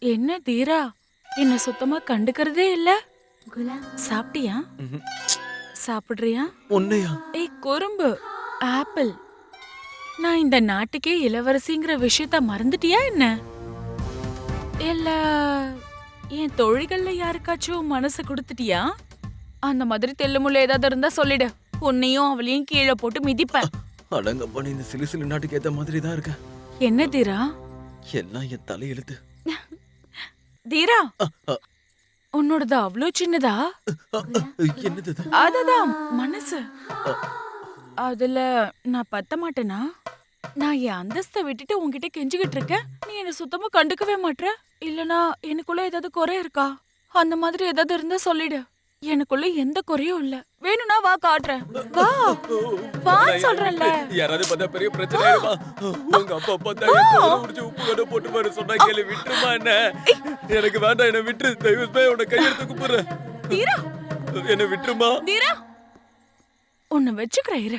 என்ன தீரா, என்ன சுத்தமா கண்டுக்கிறதே இல்ல. சாப்பிட்டியா? சாப்பிடுறியா? உன்னையா? ஏய் குறும்பு, ஆப்பிள். நான் இந்த நாட்டுக்கே இளவரசிங்கிற விஷயத்த மறந்துட்டியா என்ன? இல்ல என் தோழிகள்ல யாருக்காச்சும் மனசு கொடுத்துட்டியா? அந்த மாதிரி தெல்லுமுள்ள ஏதாவது இருந்தா சொல்லிடு. உன்னையும் அவளையும் கீழே போட்டு மிதிப்பேன். அடங்கப்பா, நீ இந்த சிலு சிலு நாட்டுக்கு ஏத்த மாதிரி தான் இருக்க. என்ன தீரா? எல்லாம் என் தலையெழுத்து. தீரா, அ, அ, உன்னோடது அவ்ளோ சின்னதா? அ, என்னது இது? அததான் மனசு. அதுல நான் பத்த மாட்டேனா? நான் என் அந்தஸ்தை விட்டுட்டு உன்கிட்ட கெஞ்சிக்கிட்டு இருக்கேன். நீ என்ன சுத்தமா கண்டுக்கவே மாட்ற. இல்லனா எனக்குள்ள ஏதாவது குறை இருக்கா? அந்த மாதிரி ஏதாவது இருந்தா சொல்லிடு. எனக்குள்ள எந்த குறையும் இல்ல. வேணும்னா வா காட்டுறேன். வா, வான்னு சொல்றேன்ல. யாராவது பார்த்தா பெரிய பிரச்சனை ஆயிடுமா? உங்க அப்பா பார்த்தா என் தோலை உரிச்சு உப்பு கட போட்டு பாரு சொன்னா கேளு. விட்டுருமா என்ன? எனக்கு வேண்டாம், என்ன விட்டுரு. தயவு செய்து உன்னை கையெடுத்து கூப்பிடுறேன். தீரா, என்ன விட்டுருமா? தீரா, உன்னை வச்சுக்கிறேன் இரு.